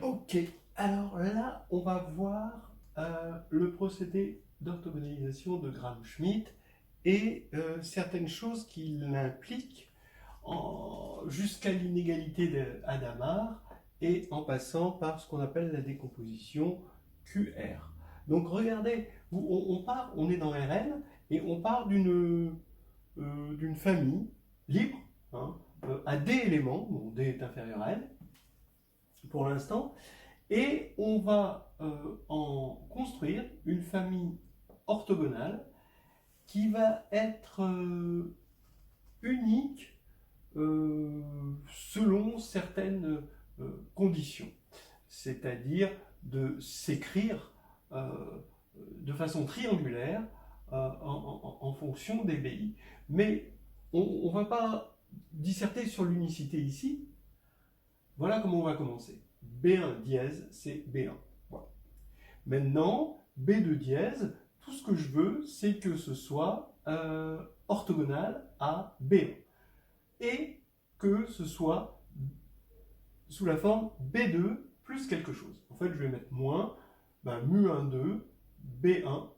Ok, alors là, on va voir le procédé d'orthogonalisation de Gram-Schmidt et certaines choses qu'il implique jusqu'à l'inégalité d'Adamard et en passant par ce qu'on appelle la décomposition QR. Donc regardez, on est dans Rn et on part d'une famille libre, hein, à d éléments, bon, d est inférieur à n pour l'instant, et on va en construire une famille orthogonale qui va être unique selon certaines conditions, c'est-à-dire de s'écrire de façon triangulaire en fonction des BI. Mais on ne va pas disserter sur l'unicité ici. Voilà comment on va commencer. B1 dièse, c'est B1. Voilà. Maintenant, B2 dièse, tout ce que je veux, c'est que ce soit orthogonal à B1. Et que ce soit sous la forme B2 plus quelque chose. En fait, je vais mettre moins, mu1, 2, B1,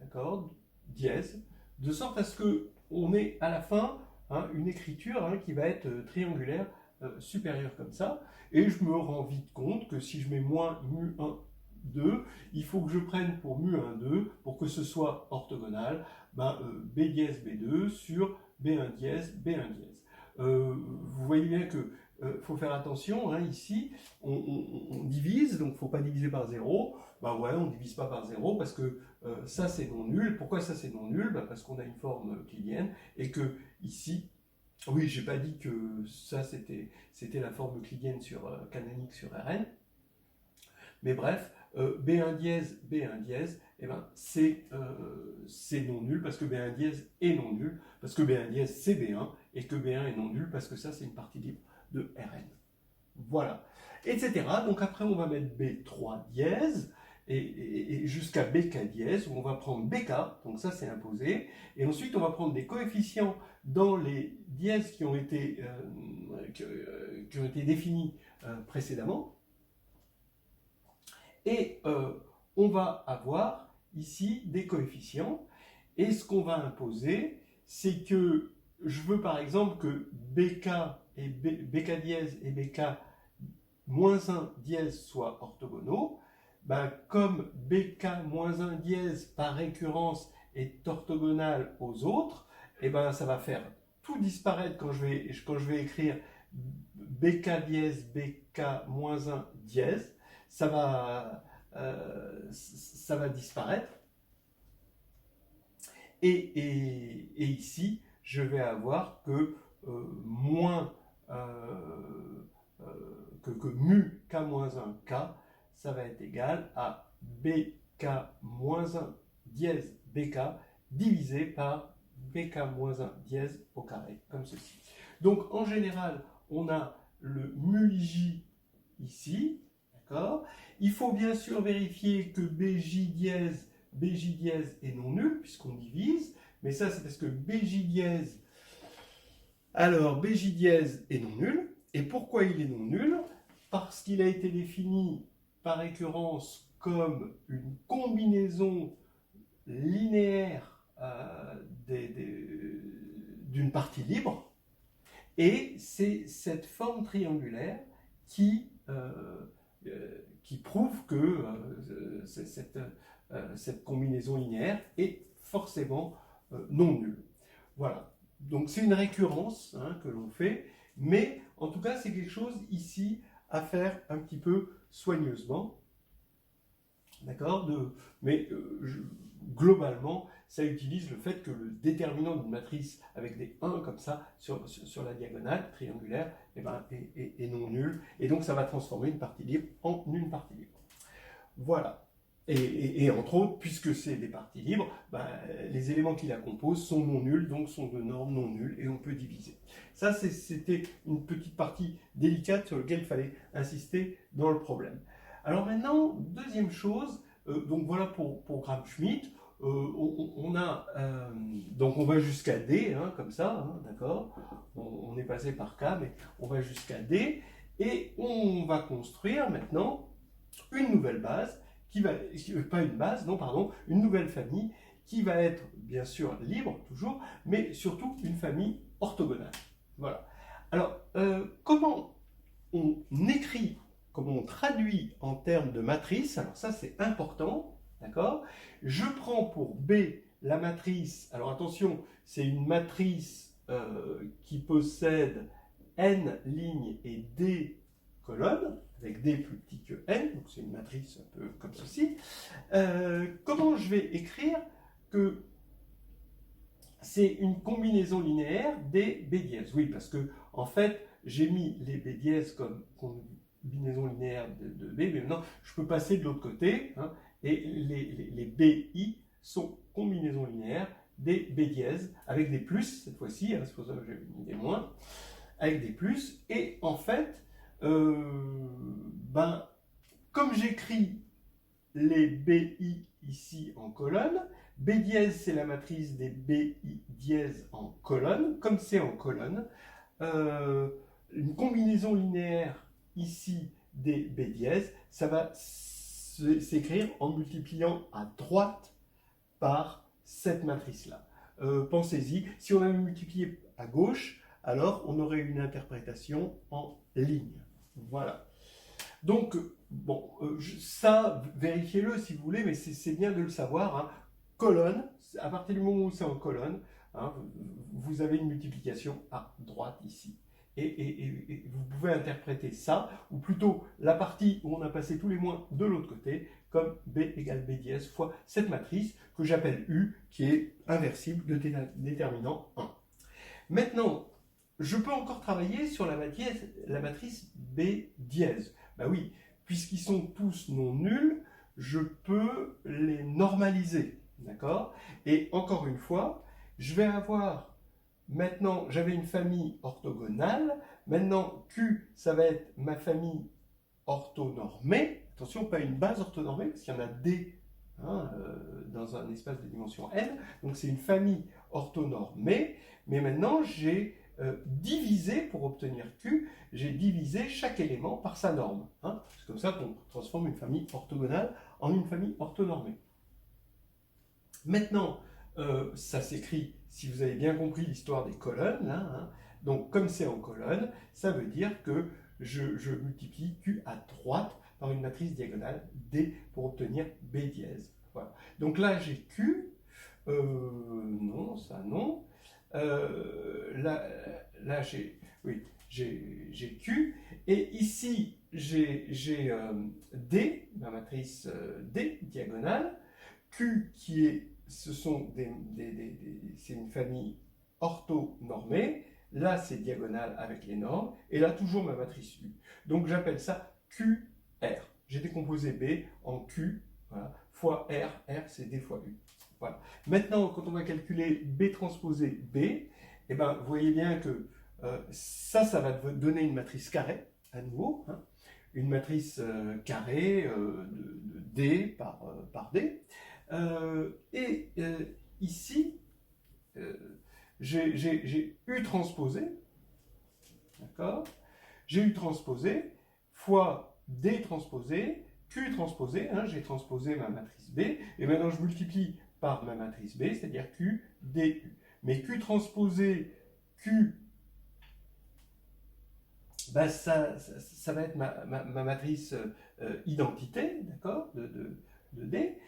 d'accord, dièse, de sorte à ce qu'on ait à la fin une écriture qui va être triangulaire supérieure comme ça. Et je me rends vite compte que si je mets moins mu1, 2, il faut que je prenne pour mu1, 2, pour que ce soit orthogonal, B dièse B2 sur B1 dièse B1 dièse. Vous voyez bien que faut faire attention, ici, on divise, donc il ne faut pas diviser par 0. Ouais, on ne divise pas par 0 parce que ça c'est non nul. Pourquoi ça c'est non nul? Parce qu'on a une forme euclidienne et que ici, oui, j'ai pas dit que ça c'était la forme euclidienne canonique sur Rn. Mais bref, B1 dièse, B1 dièse, c'est non nul parce que B1 dièse est non nul, parce que B1 dièse c'est B1 et que B1 est non nul parce que ça c'est une partie libre de Rn. Voilà, etc. Donc après on va mettre B3 dièse et jusqu'à BK dièse où on va prendre BK, donc ça c'est imposé, et ensuite on va prendre des coefficients dans les dièses qui ont été définis précédemment. Et on va avoir ici des coefficients. Et ce qu'on va imposer, c'est que je veux par exemple que BK dièse et BK moins 1 dièse soient orthogonaux. Comme BK moins 1 dièse par récurrence est orthogonal aux autres, ça va faire tout disparaître quand je vais écrire BK dièse BK moins 1 dièse. Ça va disparaître. Et ici, je vais avoir que moins que mu k moins 1 k, ça va être égal à bk moins 1 dièse bk divisé par bk moins 1 dièse au carré, comme ceci. Donc en général, on a le mu j ici, d'accord. Il faut bien sûr vérifier que BJ dièse est non nul, puisqu'on divise, mais ça c'est parce que BJ dièse est non nul. Et pourquoi il est non nul? Parce qu'il a été défini par récurrence comme une combinaison linéaire d'une partie libre, et c'est cette forme triangulaire qui prouve que cette combinaison linéaire est forcément non nulle. Voilà. Donc c'est une récurrence que l'on fait, mais en tout cas c'est quelque chose ici à faire un petit peu soigneusement. D'accord. Globalement, ça utilise le fait que le déterminant d'une matrice avec des 1 comme ça sur la diagonale triangulaire est non nul, et donc ça va transformer une partie libre en une partie libre. Voilà. Et entre autres, puisque c'est des parties libres, les éléments qui la composent sont non nuls, donc sont de norme non nulle, et on peut diviser. Ça, c'était une petite partie délicate sur laquelle il fallait insister dans le problème. Alors maintenant, deuxième chose, donc voilà pour Gram-Schmidt, on va jusqu'à D, comme ça, d'accord, on est passé par K, mais on va jusqu'à D, Et on va construire maintenant une nouvelle base, pas une base, non, pardon, une nouvelle famille qui va être bien sûr libre, toujours, mais surtout une famille orthogonale. Voilà. Alors, comment on écrit, comment on traduit en termes de matrice? Alors ça, c'est important, d'accord? Je prends pour B la matrice, alors attention, c'est une matrice qui possède n lignes et d colonnes, avec d plus petit que n, donc c'est une matrice un peu comme ceci. Comment je vais écrire que c'est une combinaison linéaire des B dièses? Oui, parce que en fait, j'ai mis les B dièses comme combinaison linéaire de B, mais maintenant, je peux passer de l'autre côté, hein, et les BI sont combinaisons linéaires des B dièses, avec des plus, cette fois-ci, hein, c'est pour ça que j'ai mis des moins, avec des plus, et en fait, comme j'écris les BI ici en colonne, B dièse c'est la matrice des BI dièse en colonne, comme c'est en colonne, une combinaison linéaire ici des B dièse, ça va s'écrire en multipliant à droite par cette matrice-là. Pensez-y, si on avait multiplié à gauche, alors on aurait une interprétation en ligne. Voilà. Donc, bon, ça, vérifiez-le si vous voulez, mais c'est bien de le savoir. Hein. Colonne, à partir du moment où c'est en colonne, hein, vous avez une multiplication à droite ici. Et vous pouvez interpréter ça, ou plutôt la partie où on a passé tous les moins de l'autre côté, comme B égale B dièse fois cette matrice que j'appelle U, qui est inversible de déterminant 1. Maintenant, je peux encore travailler sur la matrice B dièse. Ben oui, puisqu'ils sont tous non nuls, je peux les normaliser. D'accord? Et encore une fois, je vais avoir, maintenant, j'avais une famille orthogonale, maintenant Q, ça va être ma famille orthonormée. Attention, pas une base orthonormée, parce qu'il y en a D hein, dans un espace de dimension n, donc c'est une famille orthonormée, mais maintenant j'ai divisé, pour obtenir Q, j'ai divisé chaque élément par sa norme. Hein. C'est comme ça qu'on transforme une famille orthogonale en une famille orthonormée. Maintenant, ça s'écrit, si vous avez bien compris l'histoire des colonnes, là, hein, donc comme c'est en colonne, ça veut dire que je multiplie Q à droite par une matrice diagonale D pour obtenir B dièse. Voilà. Donc là, j'ai Q, non, ça non. Là j'ai Q, et ici j'ai D, ma matrice D diagonale, Q qui est, c'est une famille orthonormée, là c'est diagonale avec les normes, et là toujours ma matrice U. Donc j'appelle ça QR. J'ai décomposé B en Q, voilà, fois R, R c'est D fois U. Voilà. Maintenant, quand on va calculer B transposé B, eh ben, vous voyez bien que ça va donner une matrice carrée, à nouveau, hein, une matrice carrée de D par D. Ici, j'ai U transposé, d'accord? J'ai U transposé fois D transposé, Q transposé, hein, j'ai transposé ma matrice B, et maintenant je multiplie par ma matrice B, c'est-à-dire Q, DU. Mais Q transposé Q, ben ça va être ma matrice identité, d'accord, de D.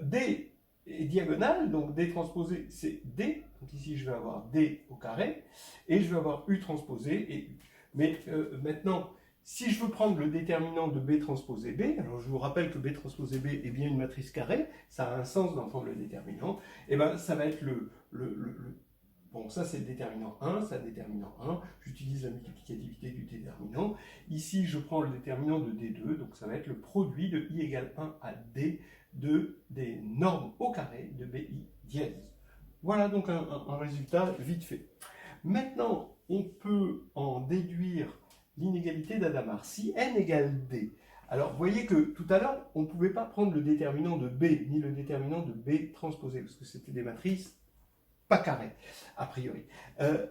D est diagonale, donc D transposé, c'est D. Donc ici, je vais avoir D au carré, et je vais avoir U transposé et U. Mais maintenant, si je veux prendre le déterminant de B transposé B, alors je vous rappelle que B transposé B est bien une matrice carrée, ça a un sens d'en prendre le déterminant, et ben ça va être bon, ça c'est le déterminant 1, ça le déterminant 1, j'utilise la multiplicativité du déterminant. Ici, je prends le déterminant de D2, donc ça va être le produit de I égale 1 à D des normes au carré de BI dièse. Voilà donc un résultat vite fait. Maintenant, on peut en déduire l'inégalité d'Adamard. Si n égale D, alors vous voyez que tout à l'heure, on ne pouvait pas prendre le déterminant de B, ni le déterminant de B transposé, parce que c'était des matrices pas carrées, a priori.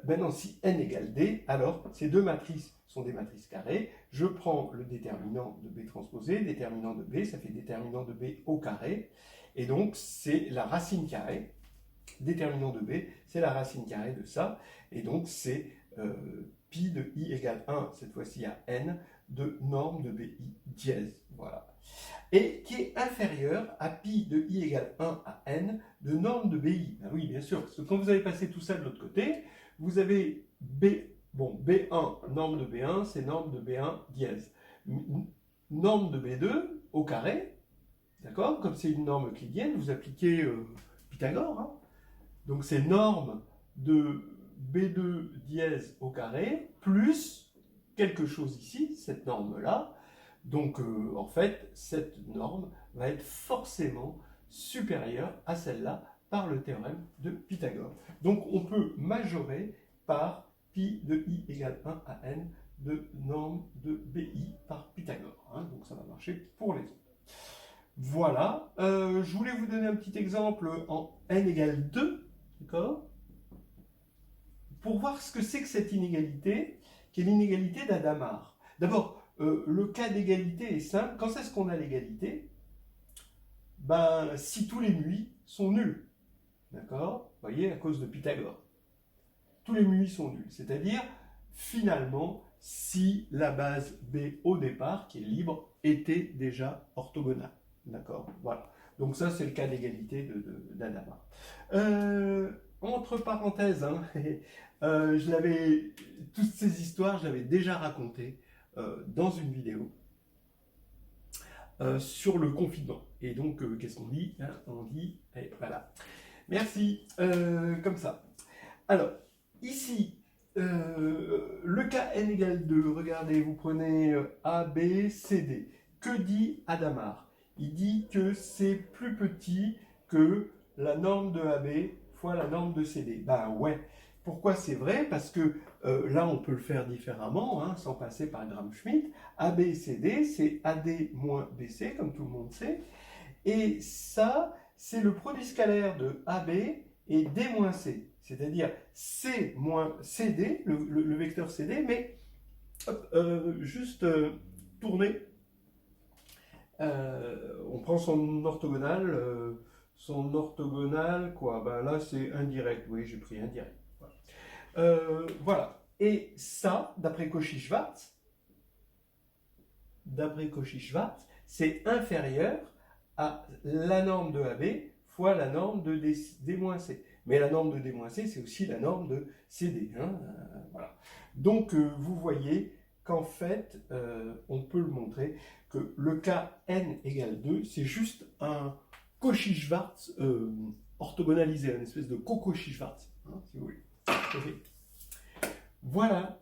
Maintenant, si n égale D, alors ces deux matrices sont des matrices carrées. Je prends le déterminant de B transposé, déterminant de B, ça fait déterminant de B au carré. Et donc, c'est la racine carrée. Déterminant de B, c'est la racine carrée de ça. Et donc, c'est pi de i égale 1, cette fois-ci à n, de norme de BI dièse. Voilà. Et qui est inférieur à pi de i égale 1 à n de norme de BI. Ben oui, bien sûr, parce que quand vous avez passé tout ça de l'autre côté, vous avez B1, norme de B1, c'est norme de B1 dièse. Norme de B2 au carré, d'accord? Comme c'est une norme euclidienne, vous appliquez Pythagore, hein. Donc c'est norme de B2 dièse au carré, plus quelque chose ici, cette norme-là. Donc en fait, cette norme va être forcément supérieure à celle-là par le théorème de Pythagore. Donc on peut majorer par pi de i égale 1 à n de norme de BI par Pythagore. Hein. Donc ça va marcher pour les autres. Voilà, je voulais vous donner un petit exemple en n égale 2, d'accord? Pour voir ce que c'est que cette inégalité, qui est l'inégalité d'Adamard. D'abord, le cas d'égalité est simple. Quand est-ce qu'on a l'égalité? Ben, si tous les muis sont nuls. D'accord? Vous voyez, à cause de Pythagore. Tous les muis sont nuls. C'est-à-dire, finalement, si la base B au départ, qui est libre, était déjà orthogonale. D'accord? Voilà. Donc ça, c'est le cas d'égalité d'Adamard. Entre parenthèses, hein, toutes ces histoires, je l'avais déjà racontées dans une vidéo sur le confinement. Et donc, qu'est-ce qu'on dit, hein? On dit, et voilà. Merci, comme ça. Alors, ici, le cas n égale 2, regardez, vous prenez A, B, C, D. Que dit Hadamard? Il dit que c'est plus petit que la norme de AB fois la norme de CD. Ben ouais. Pourquoi c'est vrai? Parce que là, on peut le faire différemment, hein, sans passer par Gram-Schmidt. AB, CD, c'est AD moins BC, comme tout le monde sait. Et ça, c'est le produit scalaire de AB et D moins C. C'est-à-dire C moins CD, le vecteur CD, mais hop, juste tourner. On prend son orthogonal. Son orthogonal, quoi? Ben là, c'est indirect. Oui, j'ai pris indirect. Voilà. Et ça, d'après Cauchy-Schwarz, c'est inférieur à la norme de AB fois la norme de D-C. Mais la norme de D-C, c'est aussi la norme de CD. Hein, voilà. Donc, vous voyez qu'en fait, on peut le montrer que le cas n égale 2, c'est juste un Cauchy-Schwarz orthogonalisé, une espèce de co-Cauchy-Schwarz, hein, si vous voulez. Okay. Voilà.